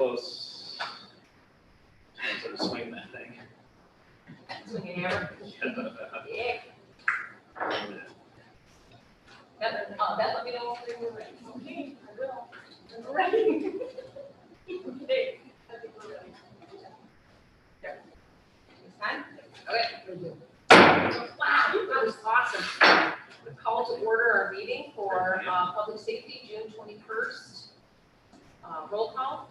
close. Sort of swing that thing. Swing a hammer. Yeah. That let me know if they were ready. Okay, I will. I'm ready. Okay, I think we're ready. There. This time? Okay. Wow, that was awesome. We call to order our meeting for Public Safety, June 21st. Roll call.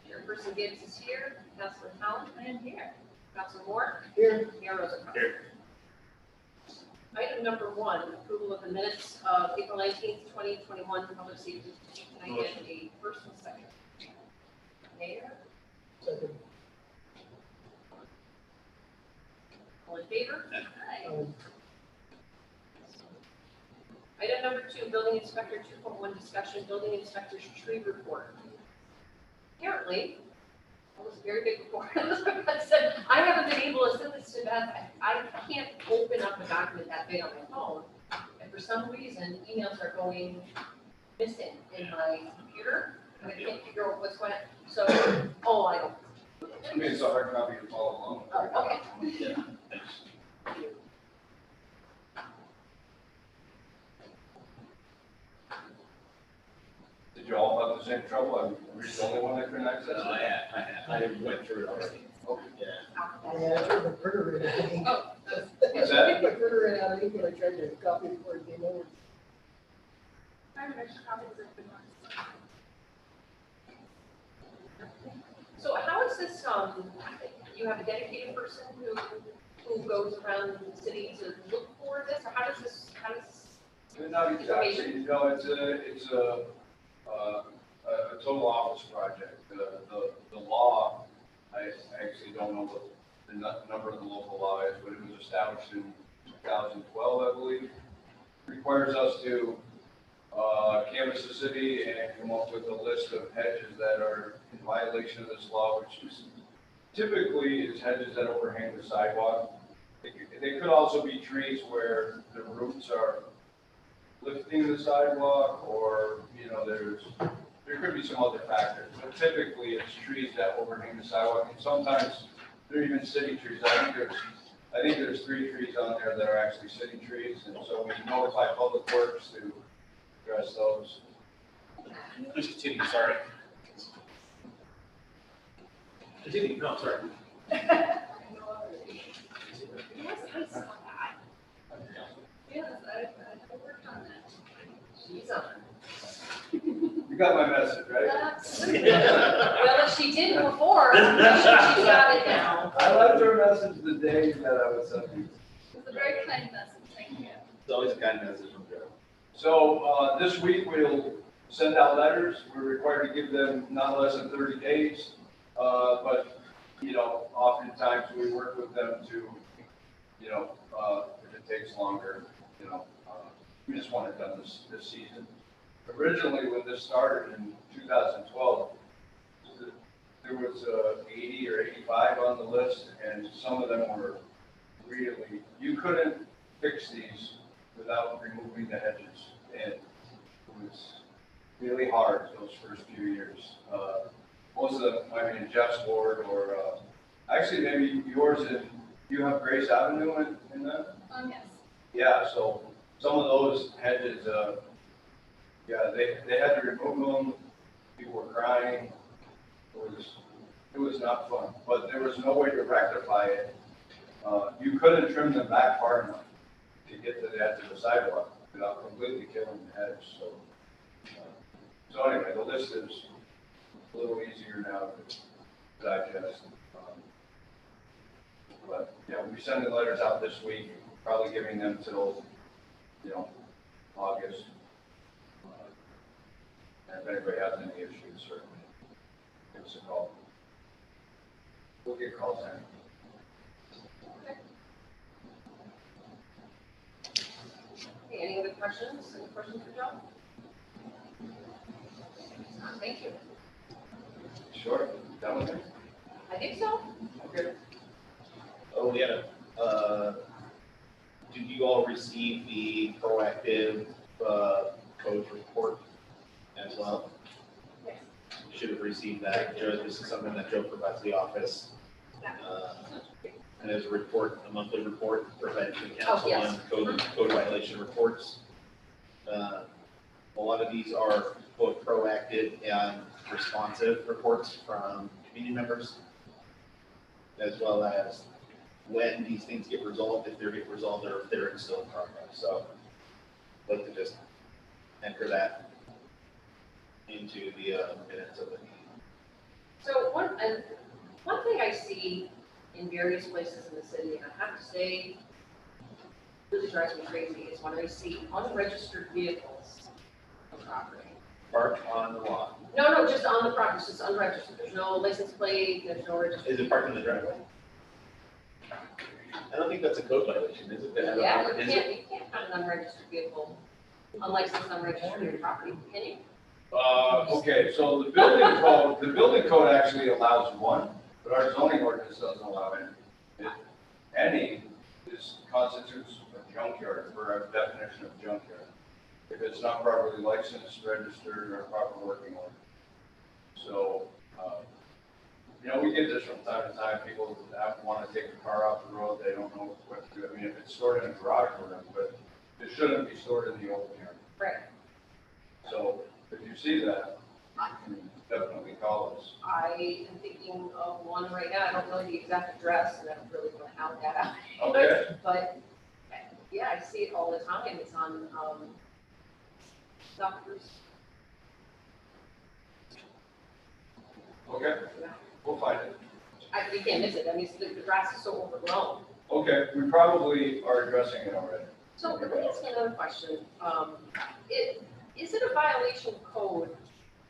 Chairperson Gibbs is here. Councilor Collins, I am here. Councilor Moore. Here. Mayor Rosenbaum. Here. Item number 1, approval of the minutes of April 19th, 2021, Public Safety. Can I get a first and second? Mayor? Second. All in favor? Aye. Um, Item number 2, building inspector 2.1 discussion, building inspector's tree report. Apparently, that was a very big report. I said, I haven't been able to send this to Beth. I can't open up a document that big on my phone. And for some reason, emails are going missing in my computer. And I can't figure out what's going on. So, I don't. I mean, it's a hard copy to follow along. Oh, okay. Yeah, thanks. Did you all have the same trouble? I'm the only one that couldn't access I it? had. I went through it already. Yeah. Yeah, I tried to printer it out of ink. Oh, What's that? My printer ran out of ink when I tried to copy it before it came over. I have an extra copy of the ones. So how is this, you have a dedicated person who goes around the city to look for this, or how does this? Not exactly, you know, it's a total office project. The law, I actually don't know what the number of the local law is, but it was established in 2012, I believe. Requires us to canvass the city and come up with a list of hedges that are in violation of this law, which is typically is hedges that overhang the sidewalk. They could also be trees where the roots are lifting the sidewalk, or, you know, there could be some other factors, but typically it's trees that overhang the sidewalk, and sometimes they're even city trees. I think there's 3 trees on there that are actually city trees, and so we notify Public Works to address those. Please continue, sorry. Continue, no, sorry. Yes, I saw that. Yes, I worked on that. She's on. You got my message, right? Well, if she didn't before, I'm sure she's got it now. I left her a message the day that I was sent you. It's a very kind message, thank you. It's always a kind message from Joe. So, this week we'll send out letters. We're required to give them not less than 30 days. But, you know, oftentimes we work with them to, you know, if it takes longer, you know, we just want it done this season. Originally, when this started in 2012, there was 80 or 85 on the list, and some of them were really, you couldn't fix these without removing the hedges. And it was really hard those first few years. Most of them, I mean, Jeff's ward, or actually maybe yours, you have Grace Avenue in that? Yes. Yeah, so some of those hedges, yeah, they had to remove them. People were crying. It was not fun, but there was no way to rectify it. You couldn't trim them back far enough to get to the edge of the sidewalk without completely killing the hedge. So anyway, the list is a little easier now to digest. But yeah, we'll be sending letters out this week, probably giving them till, you know, August. And if anybody has any issues, certainly give us a call. We'll get calls in. Okay, any other questions? Any questions for Joe? Thank you. Sure, done with it? I think so. Okay. Oh, we had did you all receive the proactive codes report as well? Yes. You should have received that. This is something that Joe provides the office. And there's a report, a monthly report provided to the council yes. on code violation reports. A lot of these are both proactive and responsive reports from community members, as well as when these things get resolved, if they get resolved, or if they're still in progress. So I'd like to just enter that into the minutes of the meeting. So one thing I see in various places in the city, and I have to say, really drives me crazy, is when I see unregistered vehicles on property. Park on the lot. No, just on the property, it's just unregistered, there's no license plate, there's no registration. Is it parked in the driveway? I don't think that's a code violation, is it? To have a- Yeah, is you it? can't have an unregistered vehicle, unlicensed unregistered property, can you? Okay, so the building code actually allows one, but our zoning ordinance doesn't allow any. Any constitutes a junkyard for our definition of junkyard. If it's not properly licensed, registered, or proper working order. So, we get this from time to time, people want to take the car off the road, they don't know what to do. I mean, if it's stored in a garage or whatever, but it shouldn't be stored in the open yard. Right. So, if you see that, you can definitely call us. I am thinking of one right now, I don't know the exact address, and I don't really want to out that out. Okay. But, yeah, I see it all the time, it's on, Doctors. Okay, we'll find it. You can't miss it, I mean, the grass is so overgrown. Okay, we probably are addressing it already. So let me ask you another question. Is it a violation of code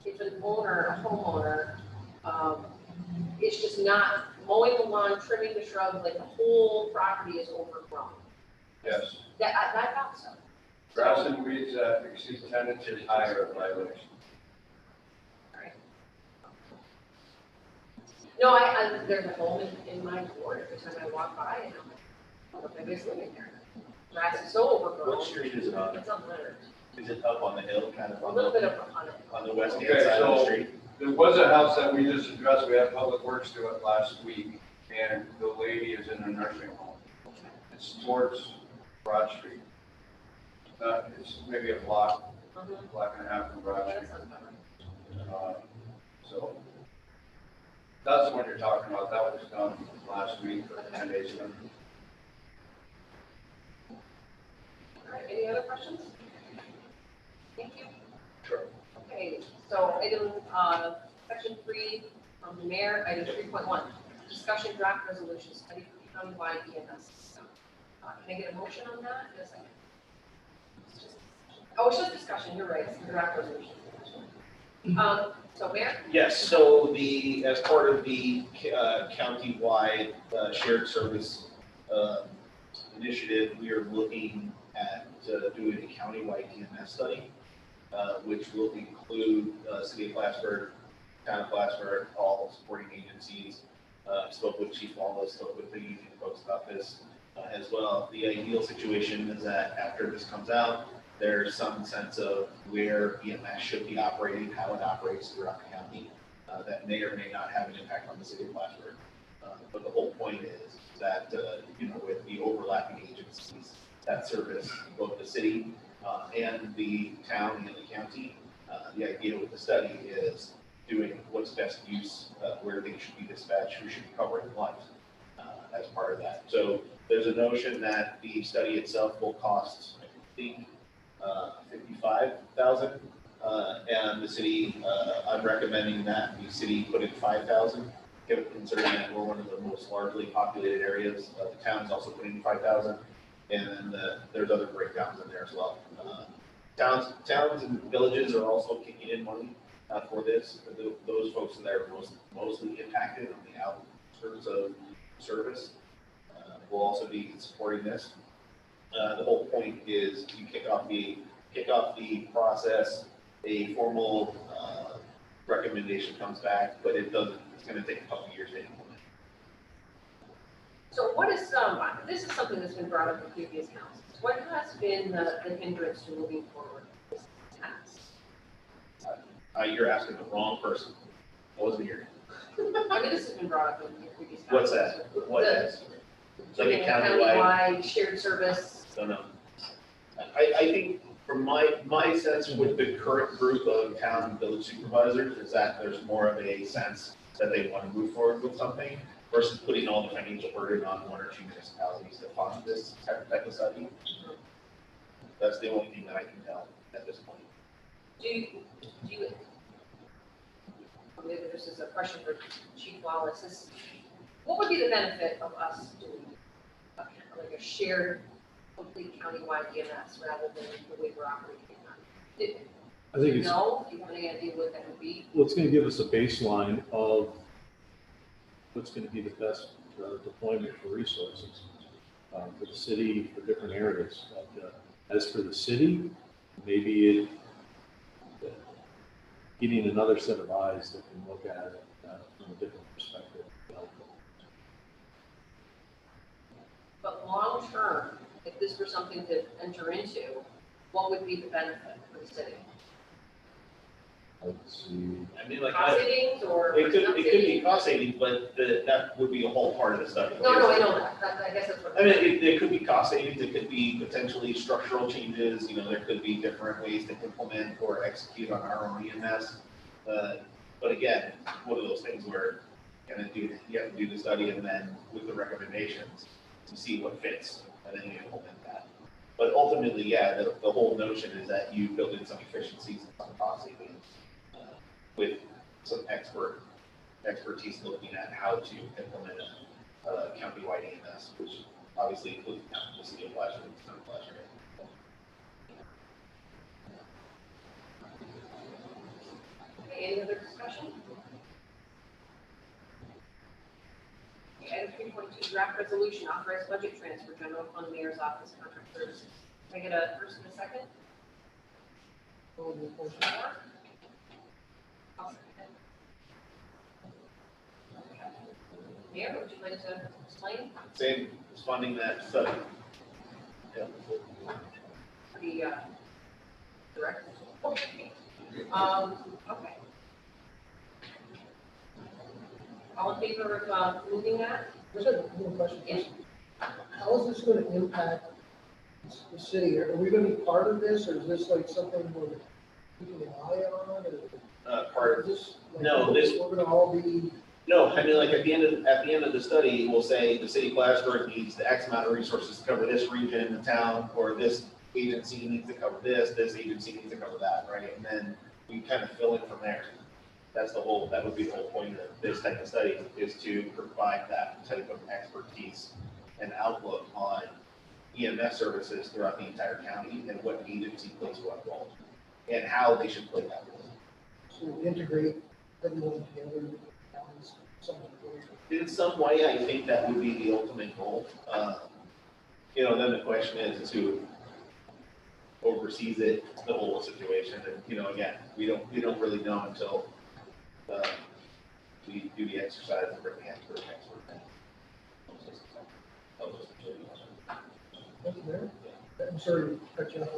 if an owner, a homeowner, is just not mowing the lawn, trimming the shrubs, like the whole property is overgrown? Yes. I thought so. Grass and weeds that exceed 10 inches high are a violation. Alright. No, there's a home in my ward, every time I walk by, and I'm like, nobody's living there. Grass is so overgrown. What street is it on? It's on Leonard. Is it up on the hill, kind of A on little the, bit of on it. on the west hand Okay, side of the so- street? There was a house that we just addressed, we had Public Works do it last week, and the lady is in a nursing home. It's towards Broad Street. It's maybe a block and a half from Broad Street. That's uncovered. So, that's the one you're talking about, that was done last week or 10 days ago. All right, any other questions? Thank you. Sure. Okay, so item, section 3 from the mayor, item 3.1, discussion draft resolution study for countywide EMS. Can I get a motion on that? Yes, I can. Oh, it's just discussion, you're right, it's the draft resolution. So mayor? Yes, so as part of the county-wide shared service initiative, we are looking at doing a county-wide EMS study, which will include City of Plattsburgh, Town of Plattsburgh, all supporting agencies. Spoke with Chief Wallace, spoke with the union folks about this as well. The ideal situation is that after this comes out, there's some sense of where EMS should be operating, how it operates throughout the county. That may or may not have an impact on the City of Plattsburgh. But the whole point is that, with the overlapping agencies that service both the city and the town and the county, the idea with the study is doing what's best use, where they should be dispatched, who should be covering lives as part of that. So there's a notion that the study itself will cost, I think, $55,000, and the city, I'm recommending that the city put in $5,000, considering that we're one of the most largely populated areas. The town's also putting in $5,000, and then there's other breakdowns in there as well. Towns and villages are also kicking in money for this. Those folks that are mostly impacted on the outskirts of service will also be supporting this. The whole point is you kick off the process, a formal recommendation comes back, but it's going to take a couple of years to implement. So what is, this is something that's been brought up in previous councils. What has been the hindrance to moving forward with this task? You're asking the wrong person. I wasn't here. I mean, this has been brought up in your previous. What's that? What The- is? Like a Doing countywide, shared service. don't know. I think from my sense with the current group of town and village supervisors is that there's more of a sense that they want to move forward with something versus putting all the financial burden on one or two municipalities to fund this type of study. That's the only thing that I can tell at this point. Do you, maybe this is a question for Chief Wallace, what would be the benefit of us doing like a shared, complete countywide EMS rather than the way we're operating now? I think it's, No, do you have any idea what that would be? well, it's gonna give us a baseline of what's gonna be the best deployment for resources for the city, for different areas. But, as for the city, maybe getting another set of eyes that can look at it from a different perspective would be helpful. But long term, if this were something to enter into, what would be the benefit for the city? Let's see. I mean, like, Cost savings or? it could be savings? cost savings, but that would be a whole part of the study. No, I know that, I guess that's what. I mean, it could be cost savings, it could be potentially structural changes, there could be different ways to implement or execute on our own EMS. But again, one of those things where you have to do the study and then with the recommendations, to see what fits, and then you implement that. But ultimately, yeah, the whole notion is that you build in some efficiencies and some cost savings with some expertise looking at how to implement a countywide EMS, which obviously includes the city of Plattsburgh, and the town of Plattsburgh. Okay, any other discussion? Okay, item 3.2, draft resolution, authorized budget transfer, general fund, mayor's office, contract services. Can I get a first and a second? All the motion. I'll second. Mayor, would you like to explain Same as funding that study. Yeah. the, director? Okay. Okay. All in favor of, moving that? Just have one question. Yeah. How is this gonna impact the city? Are we gonna be part of this, or is this like something we're keeping an eye on, or? Part Is this, like, No, this- We're gonna all be, No, I mean, like, at the end of the study, we'll say the city of Plattsburgh needs the X amount of resources to cover this region in the town, or this agency needs to cover this agency needs to cover that, right? And then we kind of fill in from there. That would be the whole point of this type of study, is to provide that type of expertise and outlook on EMS services throughout the entire county and what agency plays what role, and how they should play that role. to integrate everyone together, something. In some way, I think that would be the ultimate goal. Then the question is who oversees it, the whole situation, and, again, we don't really know until, we do the exercise and bring the expert in. Thank you, Mayor. I'm sorry to cut you off.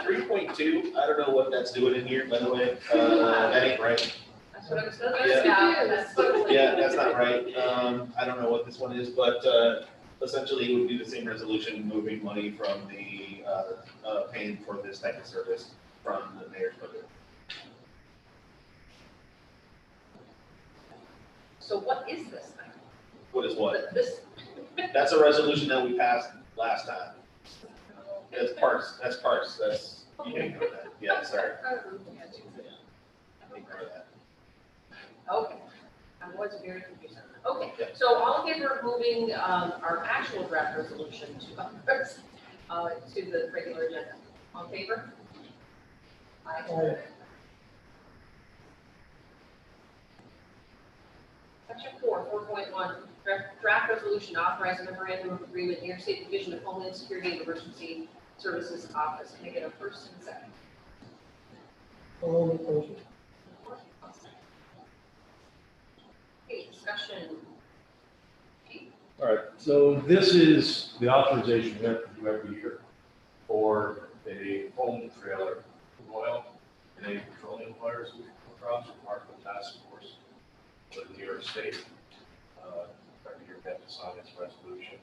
3.2, I don't know what that's doing in here, by the way, that ain't right. That's what I was, Yeah. that's what I was. Yeah, that's not right. I don't know what this one is, but essentially it would be the same resolution, moving money from the, paying for this type of service from the mayor's budget. So what is this thing? What is what? This, That's a resolution that we passed last time. That's parks, you can't go with that. Yeah, sorry. Ignore that. okay. I was very confused. Okay, Yeah. so all in favor of moving, our actual draft resolution to the regular agenda? All in favor? Aye. Section 4.1, draft resolution authorizing memorandum of agreement, New York State Division of Homeland Security and Emergency Services Office. Can I get a first and second? All the motion. Okay, discussion. All right, so this is the authorization we have to do every year for a home trailer, oil, and a petroleum fires we come across, from Markland Task Force. State. Every year we have to sign this resolution.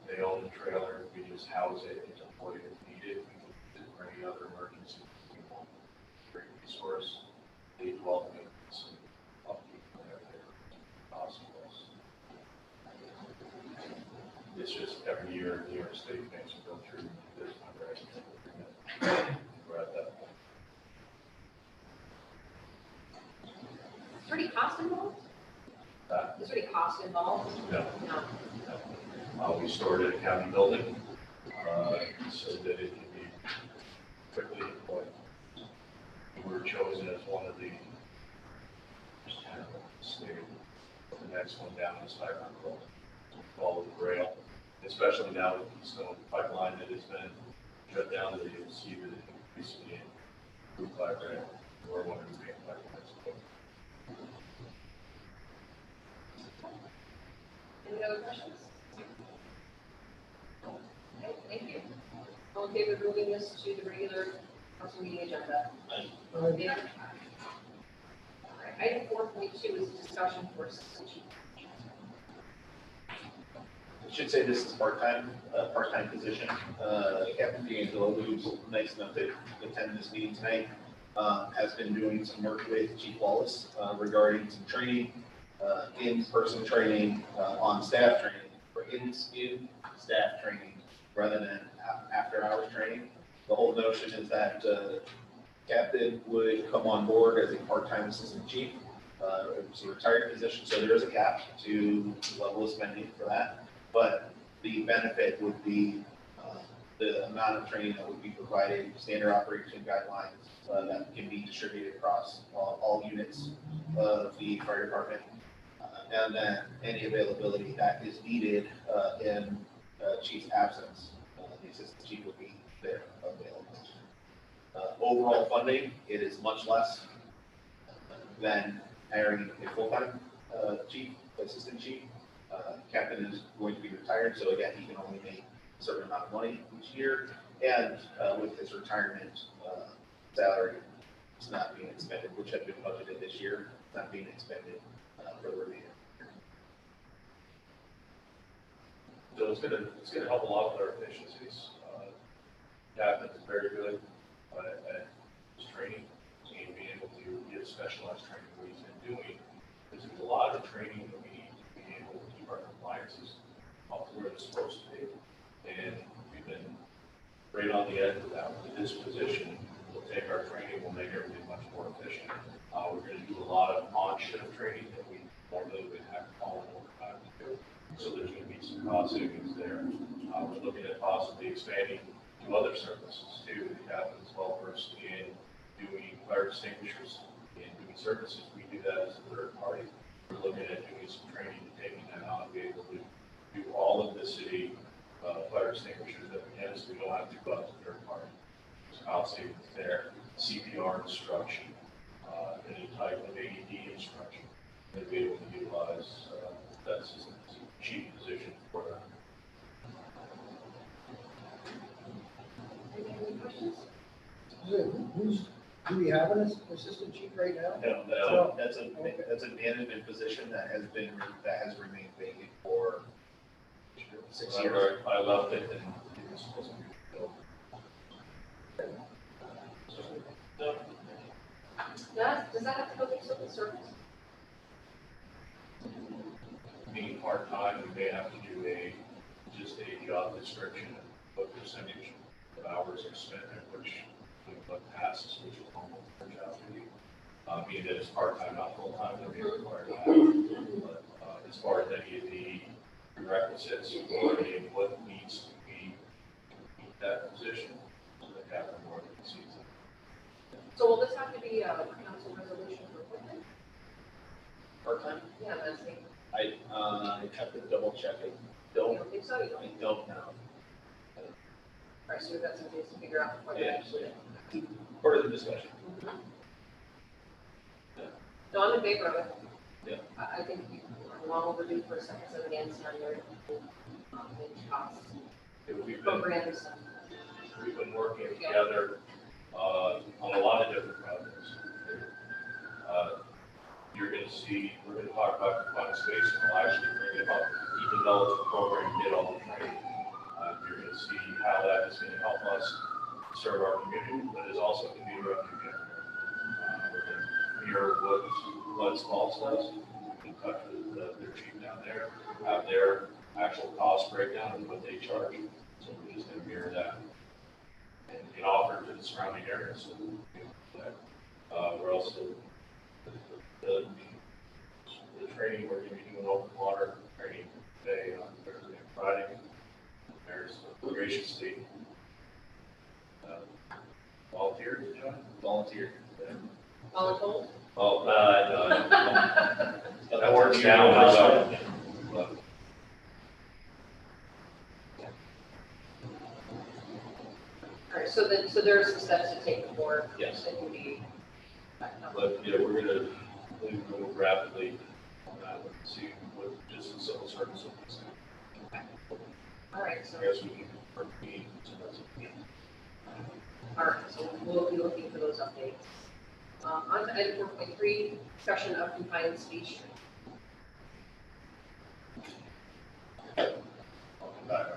They own the trailer, we just house it, it's employed if needed, we can use it for any other emergency. We want great resource, they dwell in some upkeep whenever possible. It's just every year, New York State makes us go through this fundraising. We're at that point. Is there any cost involved? Is there any cost involved? No. No. We stored it in a county building, so that it can be quickly deployed. We were chosen as one of the first 10 in the state. The next one down is Cyber Grove, follow the rail, especially now with the Keystone pipeline that has been shut down, that you'll see that it increasingly improved by rail. We're one of the main pipelines. Any other questions? Okay, thank you. All in favor of moving this to the regular council meeting agenda? All in favor? All right, item 4.2 is discussion for assistant chief. I should say this is part-time position. Captain D'Angelo, who's nice enough to attend this meeting tonight, has been doing some work with Chief Wallace regarding some training, in-person training, on-staff training, or in-staff training rather than after-hours training. The whole notion is that Captain would come on board as a part-time assistant chief. It's a retired position, so there is a cap to the level of spending for that. But the benefit would be the amount of training that would be provided, standard operation guidelines that can be distributed across all units of the fire department. And then any availability that is needed in chief's absence, the assistant chief would be there available. Overall funding, it is much less than hiring a full-time chief, assistant chief. Captain is going to be retired, so again, he can only make a certain amount of money each year. And with his retirement salary, it's not being expended, which had been budgeted this year, not being expended for the remainder. So it's gonna help a lot with our efficiencies. Captain is very good at his training and being able to give specialized training what he's been doing. There's a lot of training that we need to be able to keep our compliances up to where it's supposed to be. And we've been right on the edge of that. With this position, we'll take our training, we'll make everything much more efficient. We're gonna do a lot of on-shift training that we normally would have to call in overtime to do. So there's going to be some cost savings there. We're looking at possibly expanding to other services too. The captain is well versed in doing fire extinguishers and doing services. We do that as a third party. We're looking at doing some training and taking that on to be able to do all of the city fire extinguishers that we can, so we don't have to go out to third party. There's cost savings there. CPR instruction, any type of AED instruction, to be able to utilize that's just a cheap position for that. Any questions? Do we have an assistant chief right now? No, that's a management position that has remained vacant for 6 years. I left it and it was supposed to be filled. Does that have to go through civil service? Being part-time, we may have to do just a job description, what percentage of hours are spent and which passes, which is normal for job duty. Being that it's part-time, not full-time, they'll be required to have. But as far as any of the prerequisites or any of what needs to be in that position, the captain more than sees it. So will this have to be a council resolution for appointment? Part-time? Yeah, that's the. I have to double check. I You don't don't think so? You don't? I don't know. All right, so we've got some days to figure out what Yeah. actually. Part of the discussion. No, I'm in favor of it. Yeah. I think we're long overdue for a second set of hands on your costs, programs. We've been working together on a lot of different projects. You're going to see, we're gonna talk about confined space, and we'll actually bring it up, even though it's a program, get all the training. You're gonna see how that is gonna help us serve our community, but is also gonna be a revenue generator. We're gonna mirror what Smalls does, we can touch with their chief down there, have their actual cost breakdown and what they charge. So we're just gonna mirror that and offer to the surrounding areas. So we're also, the training, we're gonna be doing open water training today on Thursday and Friday. There's a graciously volunteer to join. Volunteer. All told? Oh, no. That works now. But All right, so there are some steps to take before. Yes. It can be. But, yeah, we're gonna move rapidly on that one, see what just the civil service is. All right, so, I guess we can, or we, so that's it. all right, so we'll be looking for those updates. On to item 4.3, discussion of confined speech. I'll come back.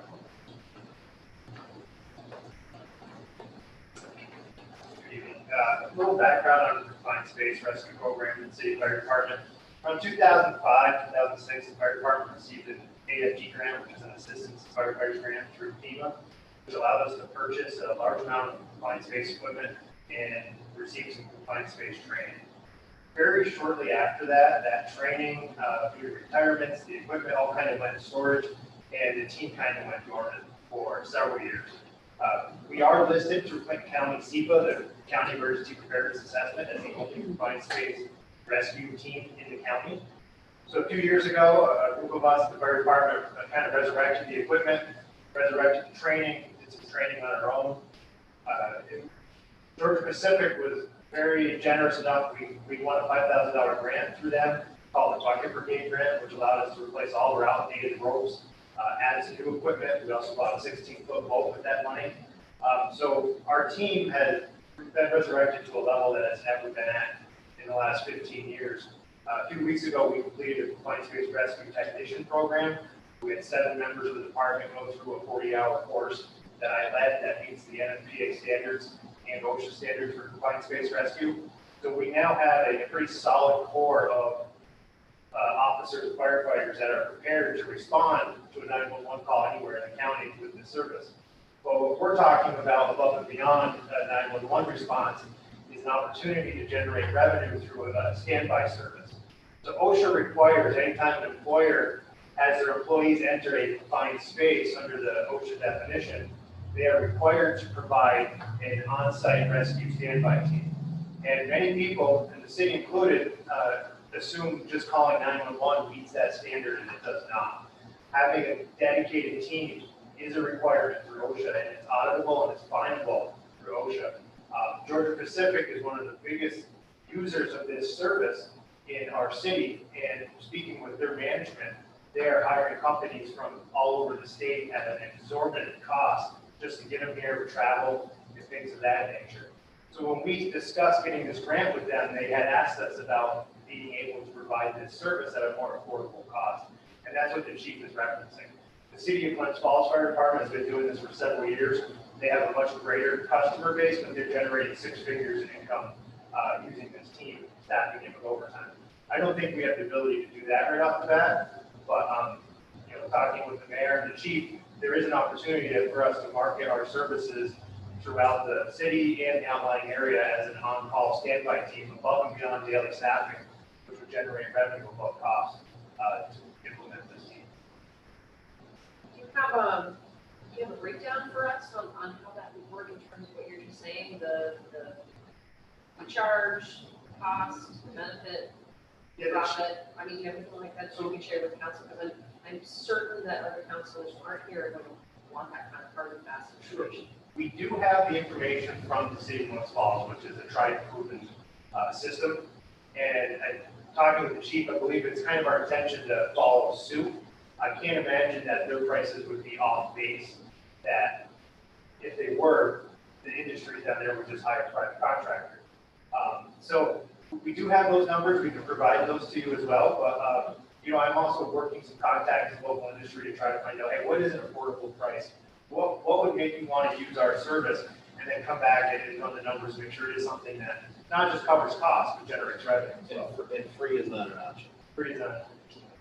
A little background on the confined space rescue program in the city fire department. Around 2005, 2006, the fire department received an AFG grant, which is an assistance firefighters grant through FEMA, which allowed us to purchase a large amount of confined space equipment and receive some confined space training. Very shortly after that, that training, due to retirements, the equipment all kind of went in storage, and the team kind of went dormant for several years. We are listed through Clinton County SEPA, the County Emergency Preparedness Assessment, as the only confined space rescue team in the county. So a few years ago, a group of us, the fire department, kind of resurrected the equipment, resurrected the training, did some training on our own. Georgia Pacific was very generous enough. We won a $5,000 grant through them called the Bucket Brigade Grant, which allowed us to replace all our outdated ropes, add some new equipment. We also bought a 16-foot boat with that money. So our team has been resurrected to a level that it's never been at in the last 15 years. A few weeks ago, we completed a confined space rescue technician program. We had 7 members of the department go through a 40-hour course that I led that meets the NFPA standards and OSHA standards for confined space rescue. So we now have a pretty solid core of officers and firefighters that are prepared to respond to a 911 call anywhere in the county with this service. But what we're talking about above and beyond a 911 response is an opportunity to generate revenue through a standby service. So OSHA requires anytime an employer has their employees enter a confined space under the OSHA definition, they are required to provide an on-site rescue standby team. And many people, and the city included, assume just calling 911 meets that standard, and it does not. Having a dedicated team is a requirement through OSHA, and it's auditable and it's findable through OSHA. Georgia Pacific is one of the biggest users of this service in our city, and speaking with their management, they are hiring companies from all over the state at an exorbitant cost just to get them here for travel and things of that nature. So when we discussed getting this grant with them, they had asked us about being able to provide this service at a more affordable cost. And that's what the chief is referencing. The city of Glens Falls Fire Department has been doing this for several years. They have a much greater customer base, but they're generating 6 figures in income using this team, staffing it with overtime. I don't think we have the ability to do that right off the bat, but talking with the mayor and the chief, there is an opportunity for us to market our services throughout the city and the outlying area as an on-call standby team above and beyond daily staffing, which would generate revenue above cost to implement this team. Do you have a breakdown for us on how that would work in terms of what you're just saying, the charge, cost, benefit, profit? I mean, do you have anything like that you can share with council? Because I'm certain that other councilors who aren't here are going to want that kind of hard and fast information. We do have the information from the city of Glens Falls, which is a tried and proven system. And talking with the chief, I believe it's kind of our intention to follow suit. I can't imagine that their prices would be off base, that if they were, the industry down there would just hire a private contractor. So We do have those numbers, we can provide those to you as well, but, you know, I'm also working some contacts in local industry to try to find out, hey, what is an affordable price? What would make you want to use our service? And then come back and run the numbers, make sure it is something that not just covers costs, but generates revenue as well. And free is not an option. Pretty done.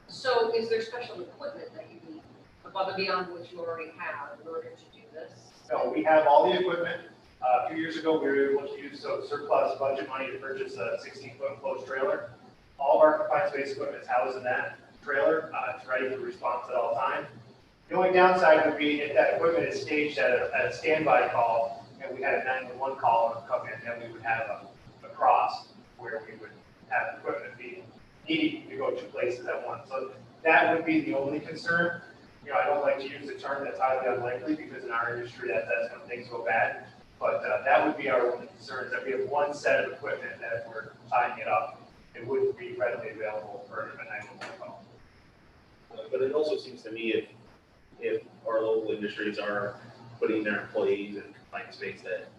So is there special equipment that you need above and beyond what you already have in order to do this? No, we have all the equipment. A few years ago, we were able to use some surplus budget money to purchase a 16-foot enclosed trailer. All of our confined space equipment is housed in that trailer. It's ready for response at all times. The only downside would be if that equipment is staged at a standby call, and we had a 911 call come in, then we would have a cross where we would have equipment be needing to go two places at once. So that would be the only concern. You know, I don't like to use the term that's highly unlikely because in our industry that's when things go bad. But that would be our only concern, is that we have one set of equipment that if we're tying it up, it wouldn't be readily available for a 911 call. But it also seems to me if our local industries are putting their employees in confined space, that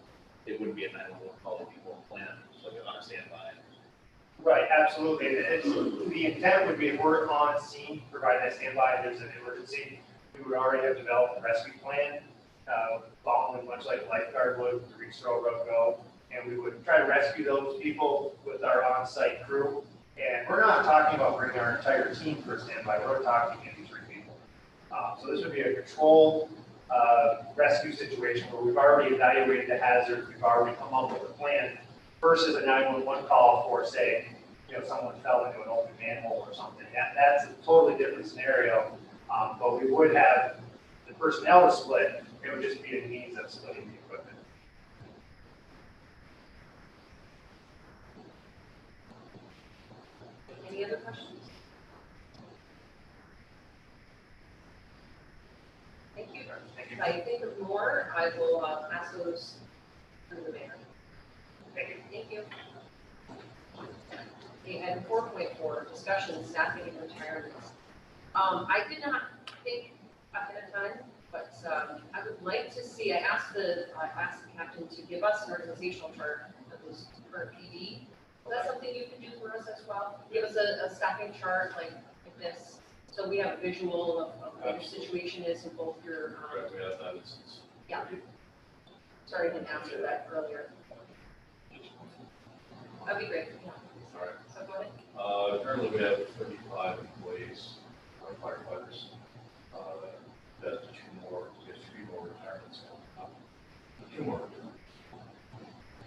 it wouldn't be a 911 call that people plan, like on a standby. Right, absolutely. The intent would be if we're on scene, providing that standby, and there's an emergency, we would already have developed a rescue plan, following much like lifeguard would, the Reach Throw Road Go, and we would try to rescue those people with our on-site crew. And we're not talking about bringing our entire team for standby, we're talking maybe 3 people. So this would be a controlled rescue situation where we've already evaluated the hazard, we've already come up with a plan versus a 911 call for, say, you know, someone fell into an open manhole or something. That's a totally different scenario. But we would have the personnel is split, it would just be a means of splitting the equipment. Any other questions? Thank you. Thank you. If I think of more, I will pass those through the mayor. Thank you. Thank you. Okay, item 4.4, discussion, staffing and retirements. I did not think ahead of time, but I would like to see, I asked the captain to give us an organizational chart of this current PD. Is that something you can do for us as well? Give us a staffing chart like this, so we have a visual of what your situation is in both your, Correct, we have that instance. yeah. Sorry, I didn't ask you that earlier. That'd be great, yeah. All right. So go ahead. Currently, we have 35 employees, firefighters. That's 3 more retirements coming up. 2 more.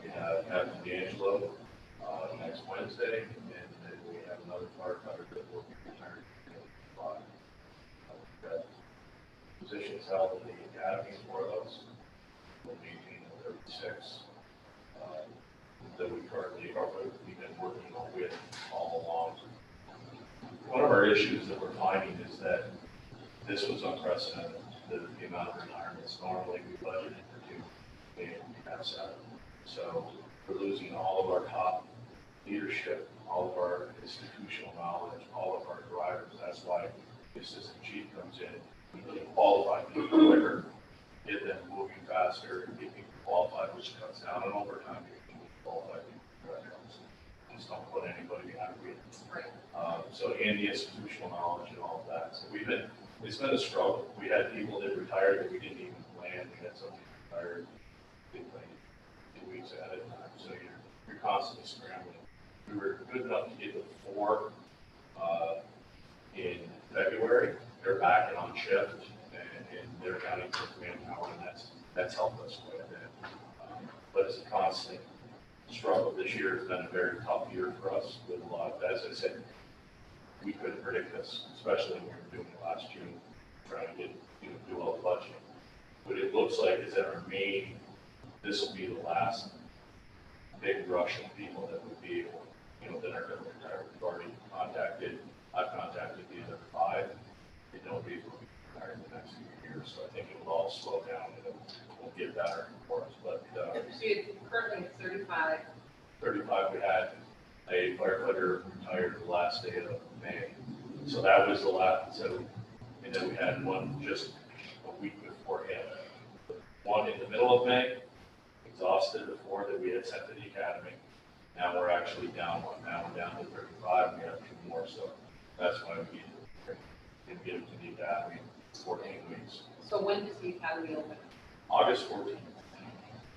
We have Captain D'Angelo next Wednesday, and then we have another firefighter that will be retiring in 5. We've got positions held in the academy for those. We'll maintain the 36. That we currently are, we've been working with all along. One of our issues that we're finding is that this was unprecedented, the amount of retirements. Normally we budgeted for 2, and we have 7. So we're losing all of our top leadership, all of our institutional knowledge, all of our drivers. That's why the assistant chief comes in. We can qualify people quicker, get them moving faster, and get people qualified, which cuts down on overtime. Qualified people, just don't put anybody behind the wheel. Right. So, and the institutional knowledge and all of that. So it's been a struggle. We had people that retired that we didn't even plan. We had somebody retired, didn't plan 2 weeks ahead of time. So you're constantly scrambling. We were good enough to get to 4 in February. They're back and on shift, and they're counting for manpower, and that's helped us quite a bit. But it's a constant struggle. This year has been a very tough year for us with a lot of, as I said, we couldn't predict this, especially when we were doing it last June, trying to do all the budgeting. But it looks like is that our main, this will be the last big rush of people that would be able, that are going to retire. We've already I've contacted the other 5, and nobody's going to be retired in the next few years. So I think it will all slow down and it will get better for us. But So you currently have 35. 35, we had a firefighter retired the last day of May. So that was the last, and then we had one just a week beforehand. One in the middle of May, exhausted before that we had sent to the academy. Now we're actually down one, now we're down to 35, we have 2 more, so that's why we can get to the academy 14 weeks. So when does the academy open? August 14th.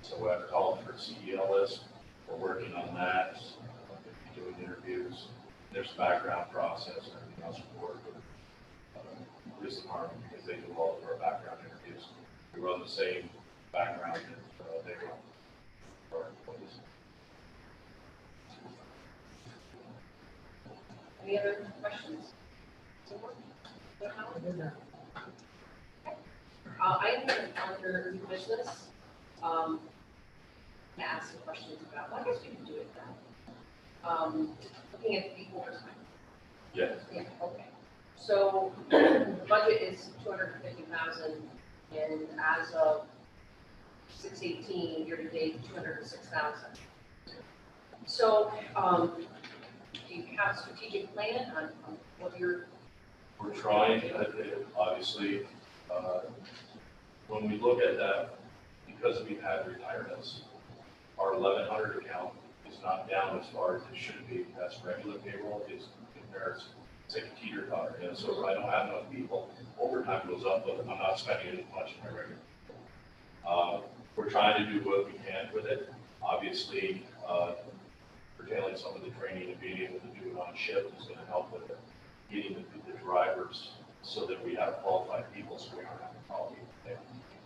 So I've called for CELS, we're working on that, doing interviews. There's a background process and everything else we work with police department because they do all of our background interviews. We run the same background that they run for our employees. Any other questions? I have under new business, to ask some questions about, well, I guess we can do it now. Looking at the overtime. Yes. Yeah, okay. So the budget is 250,000 and as of 6/18, year to date, 206,000. So, do you have a strategic plan on what you're? We're trying, obviously, when we look at that, because we've had retirements, our 1100 account is not down as far as it should be. That's regular payroll is comparison. It's like a teeter totter, you know, so if I don't have enough people, overtime goes up, but I'm not spending as much in my regular. We're trying to do what we can with it. Obviously, curtailing some of the training and being able to do it on shift is going to help with it. Getting the drivers so that we have qualified people, so we aren't having problems.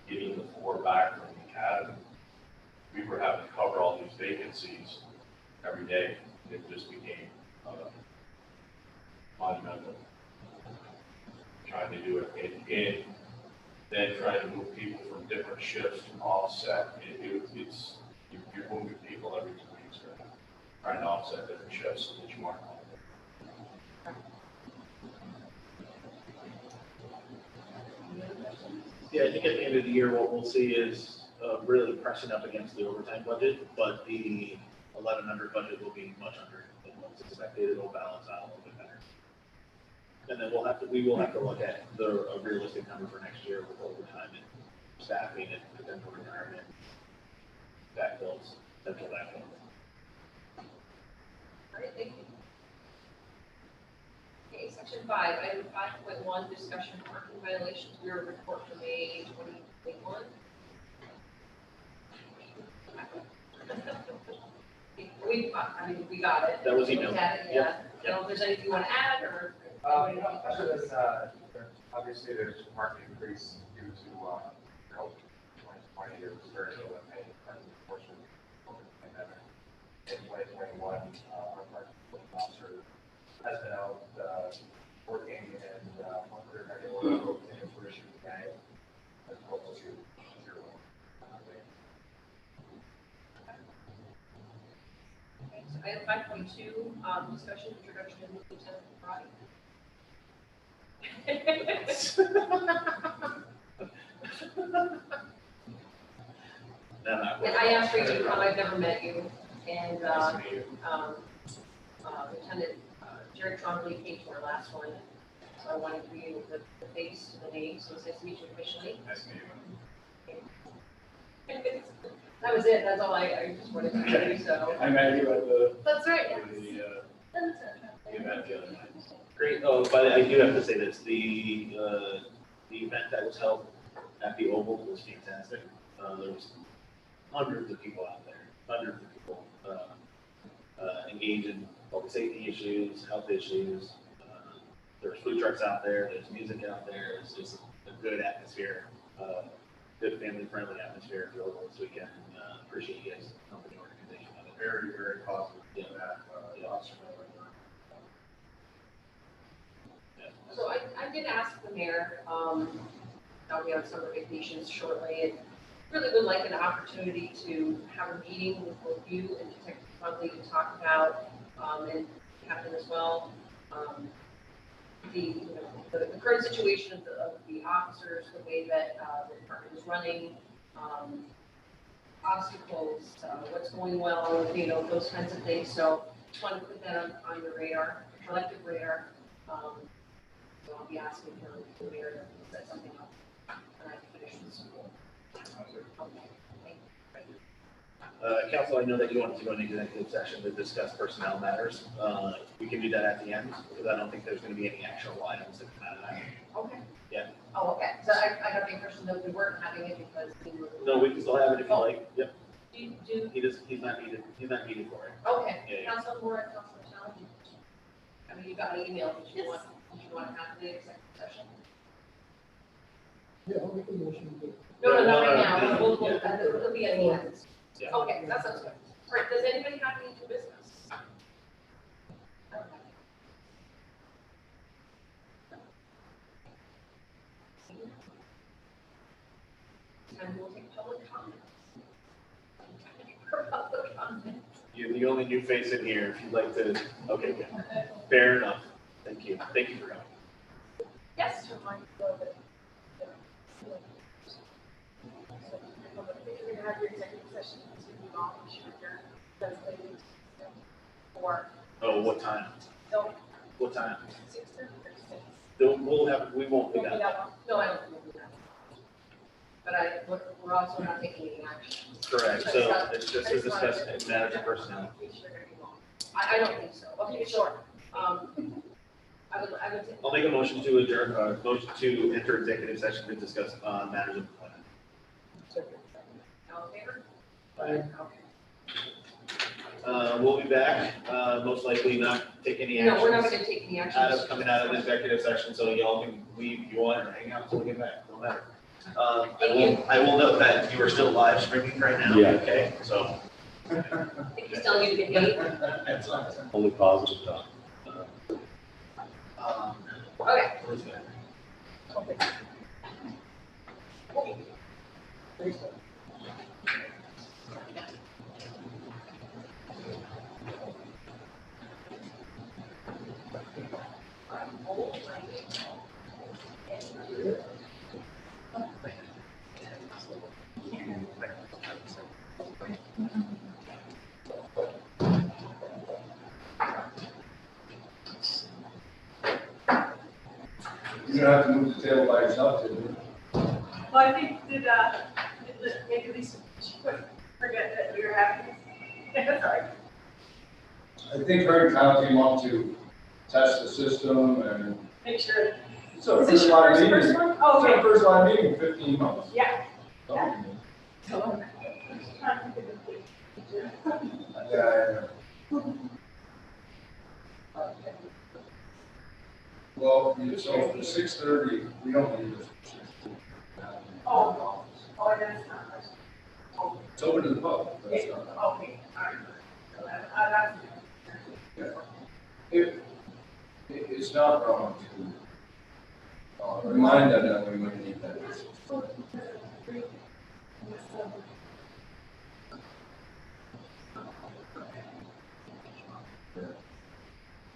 Getting the 4 back from the academy. We were having to cover all these vacancies every day. It just became monumental. Trying to do it and then trying to move people from different shifts to offset. You're moving people every 2 weeks, right? Trying to offset different shifts so that you aren't. Yeah, I think at the end of the year, what we'll see is really pressing up against the overtime budget, but the 1100 budget will be much under than what's expected. It'll balance out a little bit better. And then we will have to look at a realistic number for next year with overtime and staffing and potential retirement, backfills, potential backfills. All right, thank you. Okay, section 5, item 5.1, discussion of parking violations, Bureau report for May 2021. We got it. That was emailed. We had it, yeah. I don't know if there's anything you want to add or? Other than, obviously, there's a market increase due to, 2020, there was very little pay, unfortunately, COVID pandemic. In 2021, our market officer has been out, working and, one career medical for issue today, as opposed to zero. Okay, so item 5.2, discussion, introduction of Lieutenant Friday. And I asked for you to come, I've never met you, and, Lieutenant Jerry Trombley came to our last one, so I wanted for you the face to the name, so it's nice to meet you officially. Nice to meet you. That was it, that's all I just wanted to do, so. I met you at the, That's right, The event the other night. Great. Oh, but I do have to say this, the event that was held at the Oval was fantastic. There was hundreds of people out there, hundreds of people, engaged in public safety issues, health issues. There's food trucks out there, there's music out there, it's just a good atmosphere, good family-friendly atmosphere for Oval this weekend. Appreciate you guys' company organization of it. very, very positive. Yeah. The officer. So I did ask the mayor, I'll be on summer vacations shortly, and really would like an opportunity to have a meeting with both you and Detective Trombley to talk about, and Captain as well, the current situation of the officers, the way that the department is running, obstacles, what's going well, those kinds of things. So just wanted to put that on your radar, collective radar. So I'll be asking for the mayor to set something up, and I can finish with school. Okay, thank you. Council, I know that you wanted to go into executive session to discuss personnel matters. We can do that at the end, because I don't think there's gonna be any actual items that come out of that. Okay. Yeah. Oh, okay, so I got the impression that we weren't having it because we were. No, we can still have it if you like. Yep. Do, He's not needed for it. okay, Yeah. Council Moore, Council Challenge. I mean, you got an email, did you want to have the executive session? Yeah, I'll make a motion to do. No, not right No, now, no, it'll be at the end. Yeah. Okay, that sounds good. All right, does anybody have any new business? And we'll take public comments. Public comments. You're the only new face in here, if you'd like to, okay, good. Fair enough. Thank you. Thank you for coming. Yes. Oh, what time? No. What time? 6:30 or 6? We won't do that. No, I don't think we'll do that. But we're also not taking any action. Correct, so it's just to discuss matters of personnel. I don't think so. Okay, sure. I would say. I'll make a motion to adjourn, motion to enter executive session to discuss, matters of employment. All in favor? Aye. Okay. We'll be back, most likely not take any actions. No, we're not gonna take any action. Coming out of the executive session, so y'all can leave if you want or hang out until we get back, don't matter. I will note that you are still live streaming right now. Yeah. Okay, so. I think he's telling you to get paid. Only positive stuff. Okay. Thanks. You don't have to move the table by yourself, do you? Well, I think maybe Lisa, she couldn't forget that we were having. Sorry. I think her and Kyle came up to test the system and Make sure. it's our Is this first your live first meeting. one? Oh, It's our okay. first live meeting in 15 months. Yeah. Oh, Trying to think of the- Yeah. Well, so for 6:30, we don't need this. Oh, that's not. It's open to the public. but it's Okay, not. all right. That's. It's not wrong to remind them that we would need that.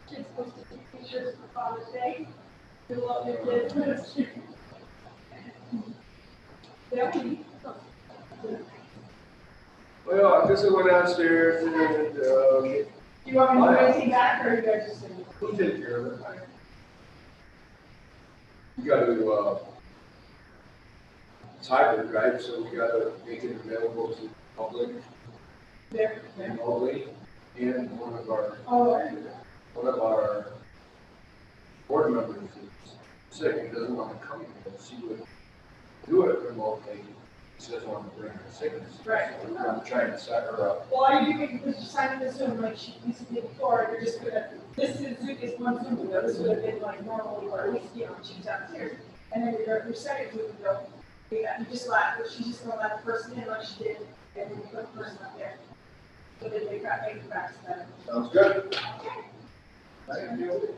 Kids supposed to take pictures for Father's Day. Fill out their business. Yeah. Well, I guess I went downstairs and, Do you want me to do anything back or you guys just? we'll take care of it. You gotta, it's hybrid, right? So we gotta make it available to the public There. remotely. And one of Oh, our board members is sick and doesn't want to come here. She would do it remotely. She doesn't want to bring her sickness. Right. So we're trying to set her up. well, are you doing, because you're signing this Zoom like she used to do before, you're just gonna, this is Zoom is one Zoom window, this would have been like normally, or at least, she's downstairs. And then your second Zoom window, you just let, she's just gonna let the person in like she did, and then you put the person up there. So then they got, make it back to them. Sounds good? Okay. Thank you.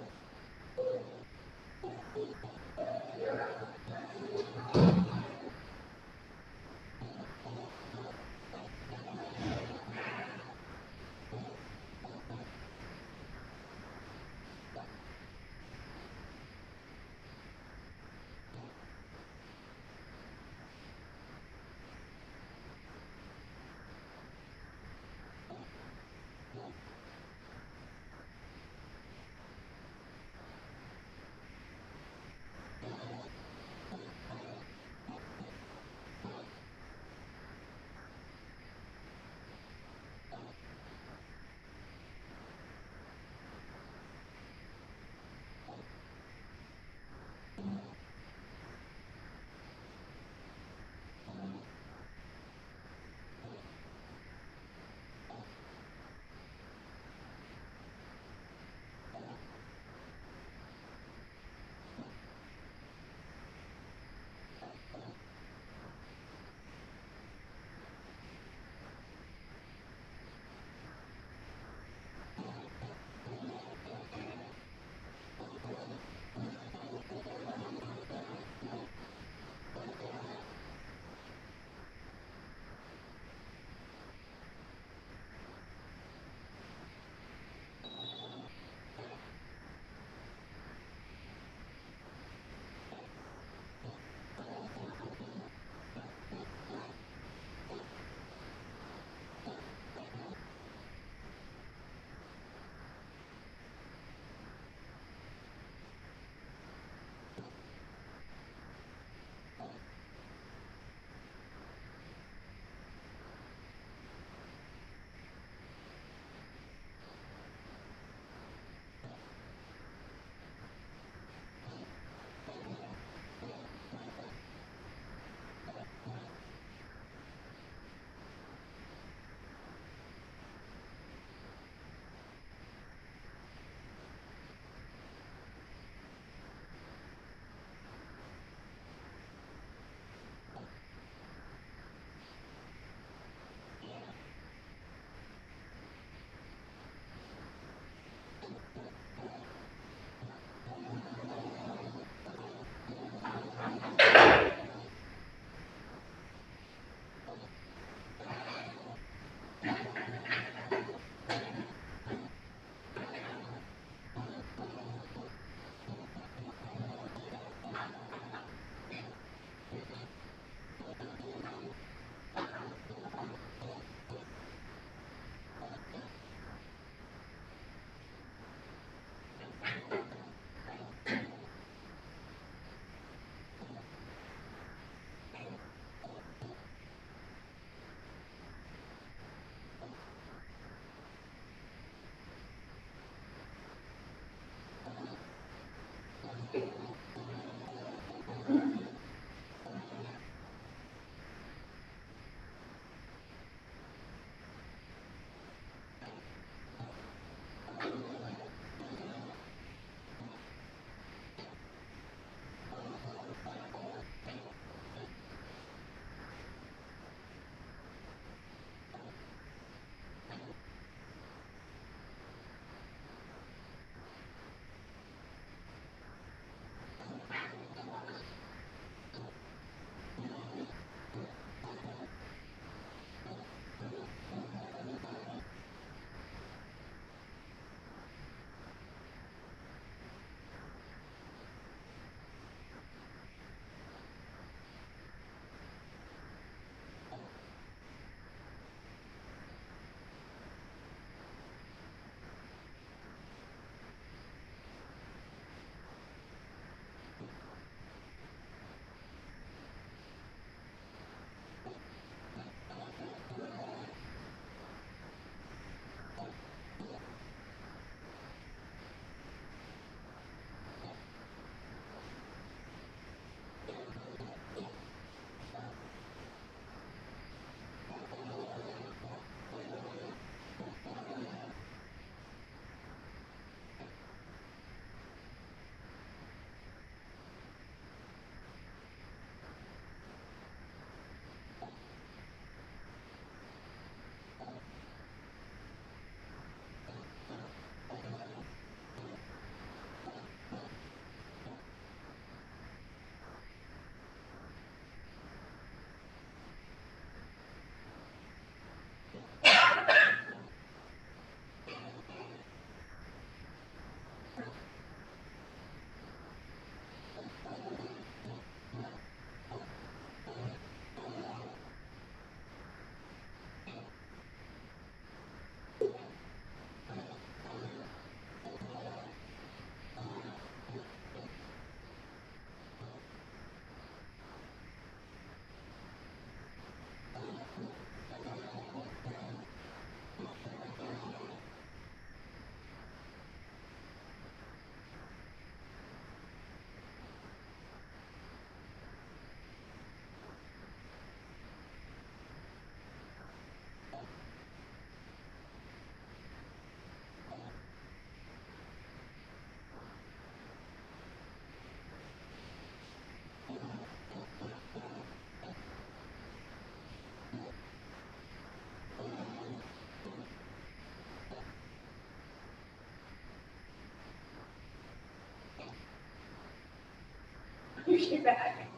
you came back.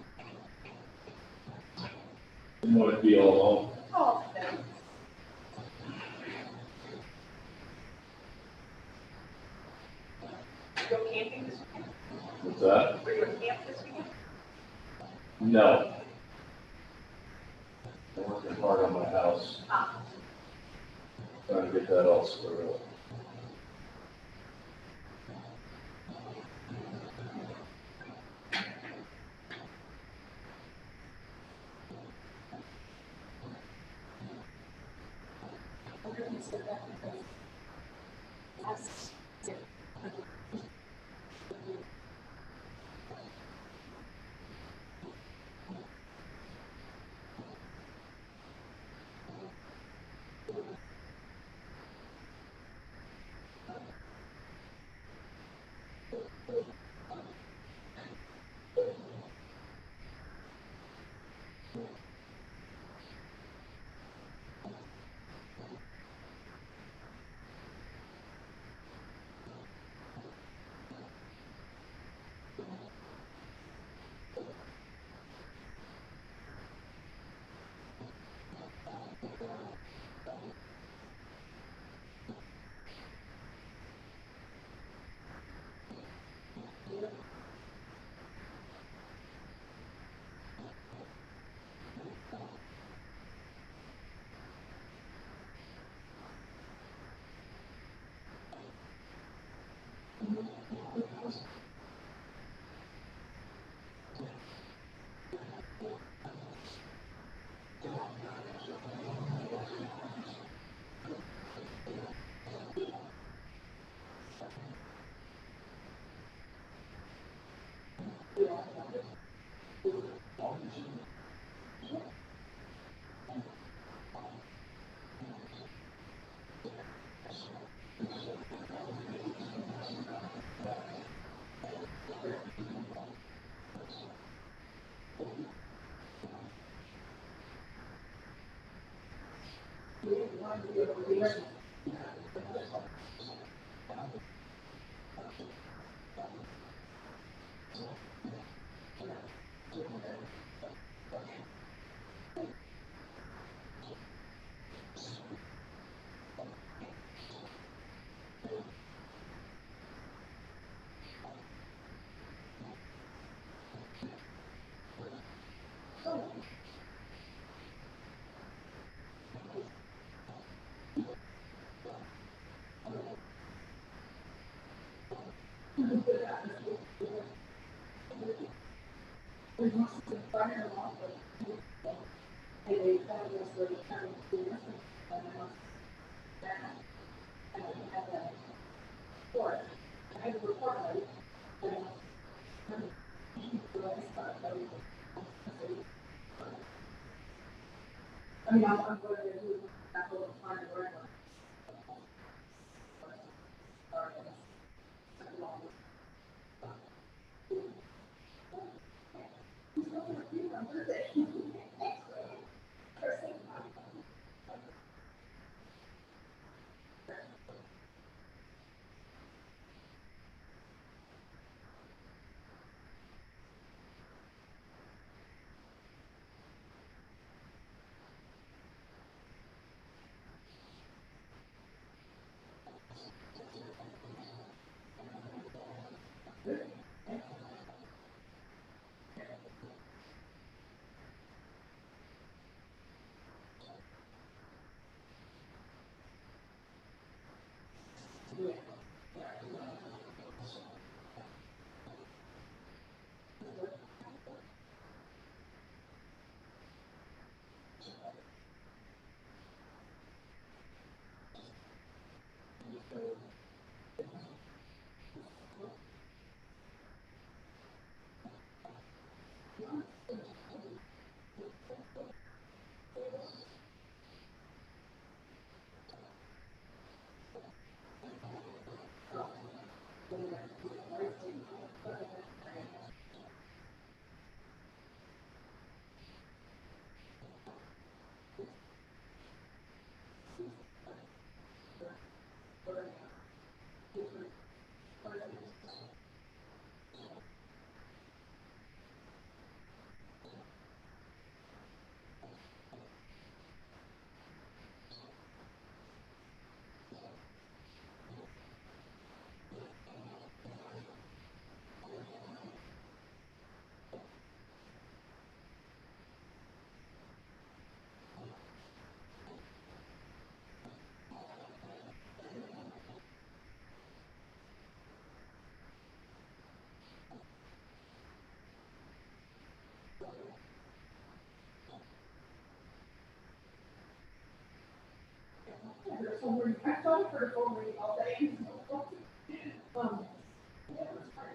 Didn't want to be all alone. Oh, thanks. You go camping this weekend? What's that? Were you at camp this weekend? No. I'm working hard on my house, Ah, trying to get that all squared away. I mean, I'm going to do that little part of work. heard a phone ring, I thought I heard a phone ring all day. Yeah, it was hard.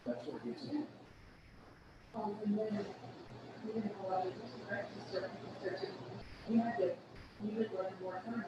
That's what he said. And then, we didn't have a lot of practice, so we had to, we would run more time.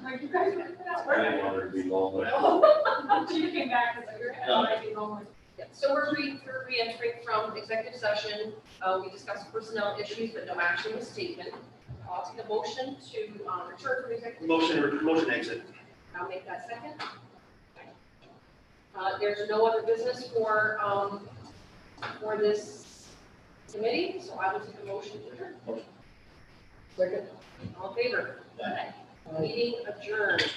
Like, you guys were that I didn't want her to be long. She came back and said, you're gonna be home. Yeah, so we're re-entering from executive session. We discussed personnel issues, but no action was taken. I'll take a motion to return from executive. Motion exit. I'll make that second. There's no other business for this committee, so I will take a motion to adjourn. Second. All in favor? Meeting adjourned.